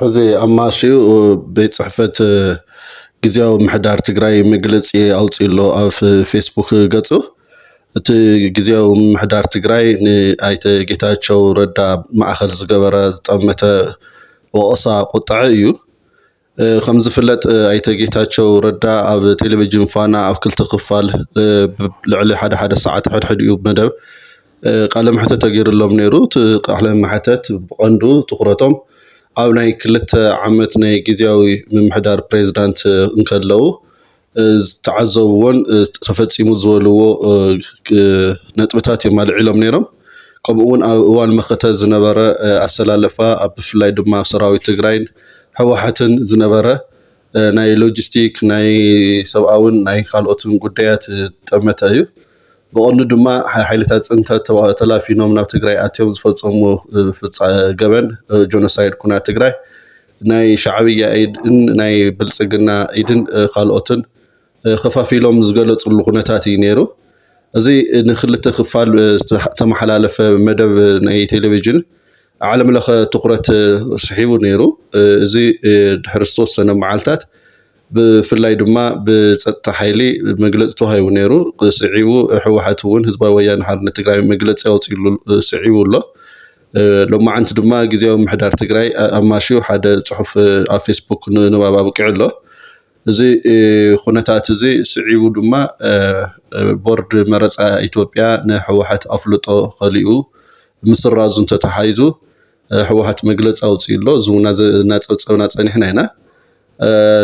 حزي أماشيو بيت صحفة ጊዜያዊ ምሕዳር ትግራይ መግለጺ ኣውፂሎ ኣብ ፌስቡክ ገጹ እቲ ጊዜያዊ ምሕዳር ትግራይ ንኣይተ ጌታቸው ረዳ ማእኸል ዝገበረ ዝጠመተ ወቀሳ ቁጣዕ እዩ ከም ዝፍለጥ ኣይተ ጌታቸው ረዳ ኣብ ቴሌቪዥን ፋና ኣብ ክልተ ክፋል ልዕሊ ሓደ ሰዓት ሕድሕድኡ መደብ ቃለ መሕተት ተገይሩሎም ነይሩ እቲ ቃለ መሕተት ብቐንዱ ትኩረቶም ኣብ ናይ ክልተ ዓመት ናይ ጊዜያዊ ምምሕዳር ፕሬዝዳንት እንከለው ዝተዓዘብዎን ተፈጺሙ ዝበልዎ ነጥብታት የማልዒሎም ነይሮም ከምኡ እውን ኣብ እዋን መኸተ ዝነበረ ኣሰላለፋ ኣብ ብፍላይ ድማ ሰራዊት ትግራይን ህወሓትን ዝነበረ ናይ ሎጂስቲክ ናይ ሰብኣውን ናይ ካልኦትን ጉዳያት ጠመተ እዩ ብቐንዱ ድማ ሓይልታት ጽንተት ተላፊኖም ናብ ትግራይ ኣትዮም ዝፈጸሙ ገበን ጆኖሳይድ ኩናት ትግራይ ናይ ሻዕብያ ኢድን ናይ ብልጽግና ኢድን ካልኦትን ከፋፊሎም ዝገለጹሉ ኩነታት እዩ ነይሩ እዚ ንክልተ ክፋል ተመሓላለፈ መደብ ናይ ቴሌቪዥን ዓለም ለኸ ትኩረት ስሒቡ ነይሩ እዚ ድሕሪ ዝተወሰነ መዓልታት ብፍላይ ድማ ብጸጥታ ሓይሊ መግለጽ ተዋሂቡ ነይሩ ስዒቡ ህወሓት እውን ህዝባዊ ወያነ ሓርነት ትግራይ መግለጽ ያውፅሉ ስዒቡ ኣሎ ሎማዓንቲ ድማ ጊዜያዊ ምሕዳር ትግራይ ኣማሽው ሓደ ጽሑፍ ኣብ ፌስቡክ ንባብ ኣብቂዑ ኣሎ እዚ ኩነታት እዚ ስዒቡ ድማ ቦርድ መረፃ ኢትዮጵያ ንህወሓት ኣፍልጦ ኸሊኡ ምስራዙ እንተተሓይዙ ህወሓት መግለጽ ኣውፅኢሎ ዝውና ናጸብጸብና ጸኒሕና ኢና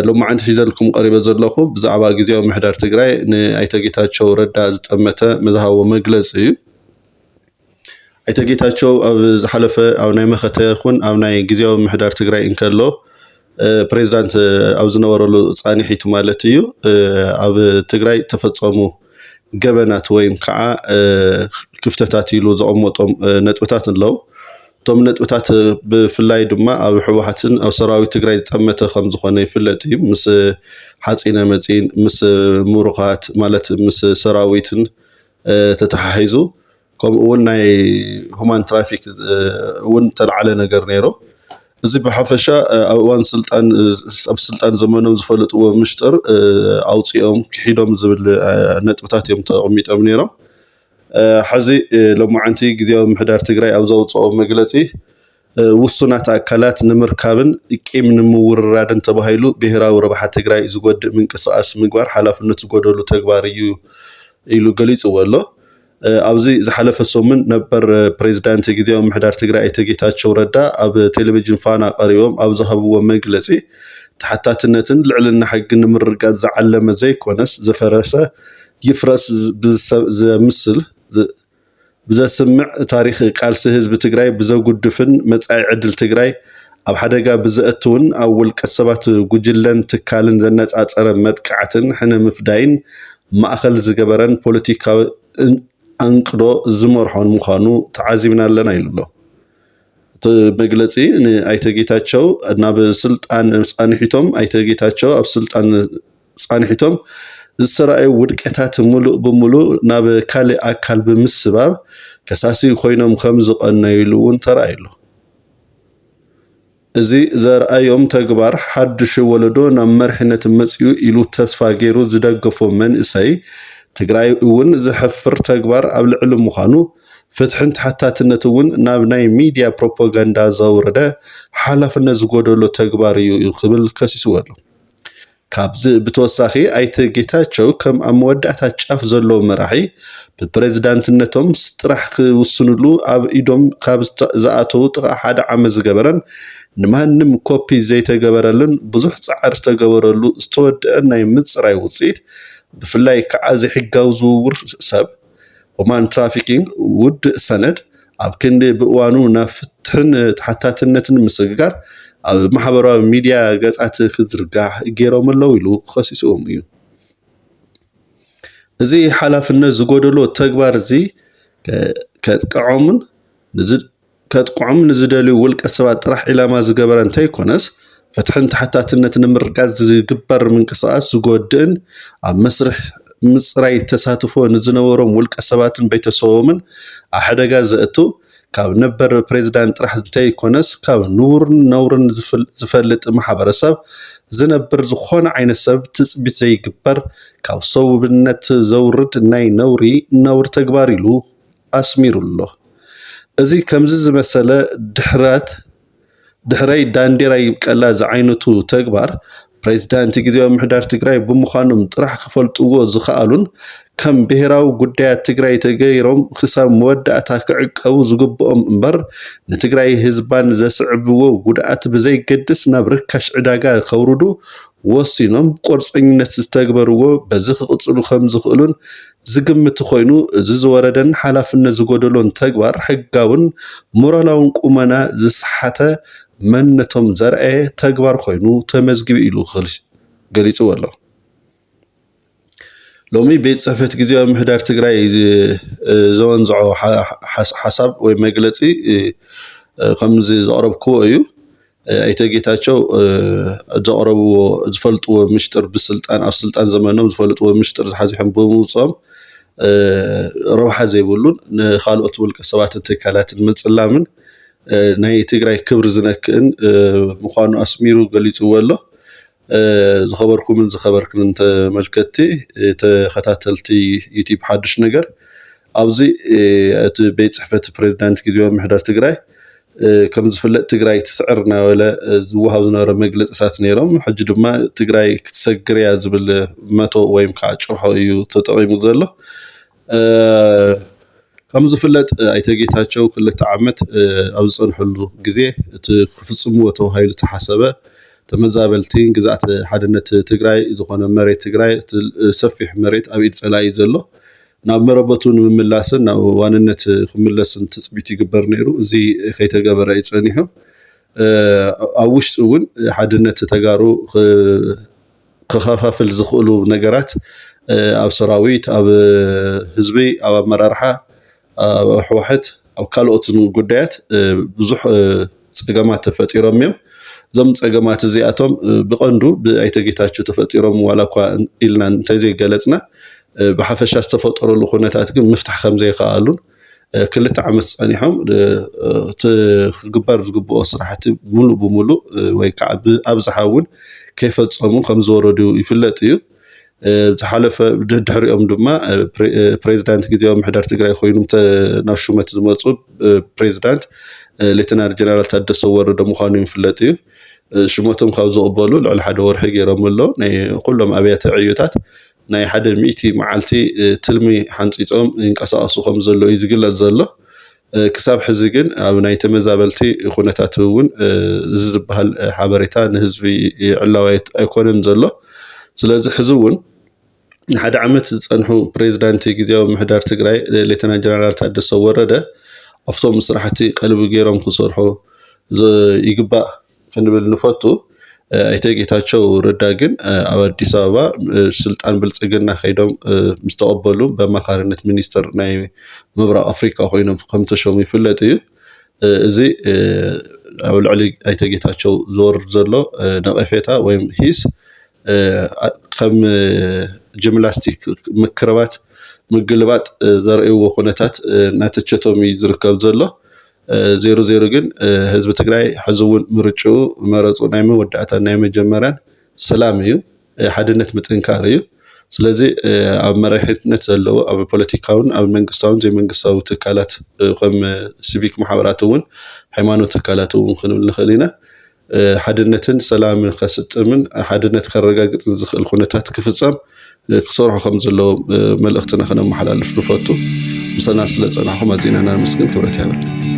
ሎማዓንቲ ሒዘልኩም ቀሪበ ዘለኹ ብዛዕባ ጊዜያዊ ምሕዳር ትግራይ ንኣይተ ጌታቸው ረዳ ዝጠመተ መዝሃቦ መግለጽ እዩ ኣይተ ጌታቸው ኣብ ዝሓለፈ ኣብ ናይ መኸተ ይኹን ኣብ ናይ ጊዜያዊ ምሕዳር ትግራይ እንከሎ ፕሬዝዳንት ኣብ ዝነበረሉ ጻኒሒት ማለት እዩ ኣብ ትግራይ ተፈጸሙ ገበናት ወይም ከዓ ክፍተታት ኢሉ ዘቐመጦም ነጥብታት ኣለዉ እቶም ነጥብታት ብፍላይ ድማ ኣብ ህወሓትን ኣብ ሰራዊት ትግራይ ዝጠመተ ከም ዝኾነ ይፍለጥ እዩ ምስ ሓፂነ መፂን ምስ ሙሩኻት ማለት ምስ ሰራዊትን ተተሓሒዙ ከምኡ እውን ናይ ሁማን ትራፊክ እውን ተለዓለ ነገር ነይሩ እዚ ብሓፈሻ ኣብ እዋን ስልጣን ዘመኖም ዝፈልጥዎ ምሽጥር ኣውፂኦም ክሒዶም ዝብል ነጥብታት እዮም ተቐሚጦም ነይሮም ሕዚ ሎማዓንቲ ጊዜያዊ ምሕዳር ትግራይ ኣብ ዘውፅኦ መግለጺ ውሱናት ኣካላት ንምርካብን እቂም ንምውርራድን ተባሂሉ ብሄራዊ ረብሓ ትግራይ ዝጎድእ ምንቅስቓስ ምግባር ሓላፍነት ዝጎደሉ ተግባር እዩ ኢሉ ገሊጽዎ ኣሎ ኣብዚ ዝሓለፈ ሰሙን ነበር ፕሬዝዳንት ጊዜያዊ ምሕዳር ትግራይ ኣይተ ጌታቸው ረዳ ኣብ ቴሌቪዥን ፋና ቀሪቦም ኣብ ዝሃብዎ መግለጺ ተሓታትነትን ልዕልና ሕጊ ንምርጋጽ ዝዓለመ ዘይኮነስ ዝፈረሰ ይፍረስ ዝምስል ብዘስምዕ ታሪኽ ቃልሲ ህዝቢ ትግራይ ብዘጉድፍን መጻኢ ዕድል ትግራይ ኣብ ሓደጋ ብዘእትውን ኣብ ውልቀ ሰባት ጉጅለን ትካልን ዘነጻጸረ መጥቃዕትን ሕነ ምፍዳይን ማእኸል ዝገበረን ፖለቲካዊ አንቅዶ ዝመርሖን ምዃኑ ተዓዚብና ኣለና ኢሉ ኣሎ እቲ መግለጺ ንኣይተ ጌታቸው ናብ ስልጣን ጻንሒቶም ኣይተ ጌታቸው ኣብ ስልጣን ጻንሒቶም ዝተረኣዩ ውድቀታት ሙሉእ ብምሉእ ናብ ካልእ ኣካል ብምስባብ ከሳሲ ኮይኖም ከም ዝቐነይሉ እውን ተራእዩሉ እዚ ዘርኣዮም ተግባር ሓድሽ ወለዶ ናብ መርሕነት መጽኡ ኢሉ ተስፋ ገይሩ ዝደገፎ መንእሰይ ትግራይ እውን ዝሕፍር ተግባር ኣብ ልዕሊ ምዃኑ ፍትሕን ተሓታትነት እውን ናብ ናይ ሚድያ ፕሮፓጋንዳ ዘውረደ ሓላፍነት ዝጎደሎ ተግባር እዩ ክብል ከሲስዎ ኣሎ ካብዚ ብተወሳኺ ኣይተ ጌታቸው ከም ኣብ መወዳእታ ጫፍ ዘሎ መራሒ ብፕሬዝዳንትነቶም ጥራሕ ክውስንሉ ኣብ ኢዶም ካብ ዝኣተዉ ጥቓ ሓደ ዓመት ዝገበረን ንማንም ኮፒ ዘይተገበረልን ብዙሕ ፃዕሪ ዝተገበረሉ ዝተወድአን ናይ ምፅራይ ውፅኢት ብፍላይ ከዓ ዘይሕጋዊ ዝውውር ሰብ ሁማን ትራፊኪንግ ውድእ ሰነድ ኣብ ክንዲ ብእዋኑ ናብ ፍትሕን ተሓታትነትን ምስግጋር ኣብ ማሕበራዊ ሚድያ ገጻት ክዝርጋሕ ገይሮም ኣለዉ ኢሉ ከሲስዎም እዩ እዚ ሓላፍነት ዝጎደሎ ተግባር እዚ ከጥቅዖም ንዝደልዩ ውልቀ ሰባት ጥራሕ ኢላማ ዝገበረ እንተይኮነስ ፍትሕን ተሓታትነትን ንምርጋጽ ዝግበር ምንቅስቓስ ዝጎድእን ኣብ መስርሕ ምፅራይ ተሳትፎ ንዝነበሮም ውልቀ ሰባትን ቤተሰቦምን ኣብ ሓደጋ ዘእቱ ካብ ነበር ፕሬዝዳንት ጥራሕ እንተይኮነስ ካብ ነውርን ዝፈልጥ ማሕበረሰብ ዝነብር ዝኾነ ዓይነት ሰብ ትፅቢት ዘይግበር ካብ ሰውብነት ዘውርድ ናይ ነውሪ ተግባር ኢሉ ኣስሚሩሎ እዚ ከምዚ ዝመሰለ ድሕራይ ዳንዴራ ይብቀላ ዝዓይነቱ ተግባር ፕሬዝዳንት ጊዜያዊ ምሕዳር ትግራይ ብምዃኖም ጥራሕ ክፈልጥዎ ዝኽኣሉን ከም ብሄራዊ ጉዳያት ትግራይ ተገይሮም ክሳብ መወዳእታ ክዕቀቡ ዝግብኦም እምበር ንትግራይ ህዝባን ዘስዕብዎ ጉድኣት ብዘይገድስ ናብ ርካሽ ዕዳጋ ከውርዱ ወሲኖም ቁርፀኝነት ዝተግበርዎ በዚ ክቕፅሉ ከም ዝኽእሉን ዝግምት ኮይኑ እዚ ዝወረደን ሓላፍነት ዝጎደሎን ተግባር ሕጋውን ሞራላውን ቁመና ዝሰሓተ መንነቶም ዘርአየ ተግባር ኮይኑ ተመዝጊቡ ኢሉ ገሊጹ ኣሎ ሎሚ ቤት ጽሕፈት ጊዜያዊ ምሕዳር ትግራይ ዘወንዝዖ ሓሳብ ወይ መግለጺ ከምዚ ዘቕረብክዎ እዩ ኣይተ ጌታቸው ዘቕረብዎ ዝፈልጥዎ ምሽጥር ብስልጣን ኣብ ስልጣን ዘመኖም ዝፈልጥዎ ምሽጥር ዝሓዚሖም ብምውፅኦም ረብሓ ዘይብሉን ንኻልኦት ውልቀ ሰባትን ትካላትን ምፅላምን ናይ ትግራይ ክብሪ ዝነክእን ምዃኑ ኣስሚሩ ገሊጽዎ ኣሎ ዝኸበርኩምን ዝኸበርክን ተመልከቲ ተኸታተልቲ ዩቲዩብ ሓድሽ ነገር ኣብዚ እቲ ቤት ጽሕፈት ፕሬዝዳንት ጊዜያዊ ምሕዳር ትግራይ ከም ዝፍለጥ ትግራይ ትስዕር እናበለ ዝወሃብ ዝነበረ መግለፂታት ነይሮም ሕጂ ድማ ትግራይ ክትሰግር እያ ዝብል መቶ ወይም ከዓ ጭርሖ እዩ ተጠቒሙ ዘሎ ከም ዝፍለጥ ኣይተ ጌታቸው 2 ዓመት ኣብ ዝፀንሐሉ ግዜ እቲ ክፍፅምዎ ተባሂሉ ተሓሰበ ተመዛበልቲ ግዛዕቲ ሓድነት ትግራይ ዝኾነ መሬት ትግራይ ሰፊሕ መሬት ኣብ ኢድ ፀላኢ ዘሎ ናብ መረበቱ ንምምላስን ናብ ዋንነት ክምለስን ትፅቢት ይግበር ነይሩ እዚ ከይተገበረ ይፀኒሑ ኣብ ውሽጢ እውን ሓድነት ተጋሩ ክኸፋፍል ዝኽእሉ ነገራት ኣብ ሰራዊት ኣብ ህዝቢ ኣብ ኣመራርሓ ኣብ ሕወሓት ኣብ ካልኦትን ጉዳያት ብዙሕ ፀገማት ተፈጢሮም እዮም እዞም ፀገማት እዚኣቶም ብቐንዱ ብኣይተ ጌታቸው ተፈጢሮም ዋላ እኳ ኢልና እንተዘይገለፅና ብሓፈሻ ዝተፈጠረሉ ኩነታት ግን ምፍታሕ ከም ዘይከኣሉን 2 ዓመት ፀኒሖም ክግበር ዝግብኦ ስራሕቲ ሙሉእ ብሙሉእ ወይ ከዓ ብኣብዝሓ እውን ከይፈፀሙ ከም ዝወረዱ ይፍለጥ እዩ ዝሓለፈ ድሕሪኦም ድማ ፕሬዝዳንት ጊዜያዊ ምሕዳር ትግራይ ኮይኖም ናብ ሹመት ዝመፁ ፕሬዝዳንት ሌተናል ጀነራል ታደሰ ወረደ ምዃኑ ይፍለጥ እዩ ሽሞቶም ካብ ዝቕበሉ ልዕሊ ሓደ ወርሒ ገይሮም ኣሎ ናይ ኩሎም ኣብያተ ዕዮታት ናይ 100 መዓልቲ ትልሚ ሓንፂፆም ይንቀሳቐሱ ከም ዘሎ እዩ ዝግለጽ ዘሎ ክሳብ ሕዚ ግን ኣብ ናይ ተመዛበልቲ ኩነታት እውን እዚ ዝበሃል ሓበሬታ ንህዝቢ ዕላዋይ ኣይኮነን ዘሎ ስለዚ ሕዚ እውን ንሓደ ዓመት ዝፀንሑ ፕሬዝዳንት ጊዜያዊ ምሕዳር ትግራይ ሌተናል ጀነራል ታደሰ ወረደ ኣብቶም ስራሕቲ ቀልቢ ገይሮም ክሰርሑ ይግባእ ክንብል ንፈቱ ኣይተ ጌታቸው ረዳ ግን ኣብ ኣዲስ ኣበባ ስልጣን ብልጽግና ከይዶም ምስተቐበሉ በማኻርነት ሚኒስተር ናይ ምብራቕ ኣፍሪካ ኮይኖም ከም ተሾሙ ይፍለጥ እዩ እዚ ኣብ ልዕሊ ኣይተ ጌታቸው ዝወርድ ዘሎ ነቐፌታ ወይ ሂስ ከም ጅምላስቲክ ምክርባት ምግልባጥ ዘርእይዎ ኩነታት እናተቸቶም ዝርከብ ዘሎ 00 ግን ህዝቢ ትግራይ ሕዚ እውን ምርጭኡ መረፁ ናይ መወዳእታ ናይ መጀመርያን ሰላም እዩ ሓድነት ምጥንካር እዩ ስለዚ ኣብ መራሒትነት ዘለዎ ኣብ ፖለቲካውን ኣብ መንግስታውን ዘይመንግስታዊ ትካላት ከም ሲቪክ ማሕበራት እውን ሃይማኖት ትካላት እውን ክንብል ንኽእል ኢና ሓድነትን ሰላምን ከስጥምን ሓድነት ከረጋግፅን ዝኽእል ኩነታት ክፍፀም ክሰርሑ ከም ዘለዎ መልእኽትና ክነመሓላልፍ ንፈቱ ምሰና ስለ ፀናሕኩም ኣዝና ምስግን ክብረት ይሃበል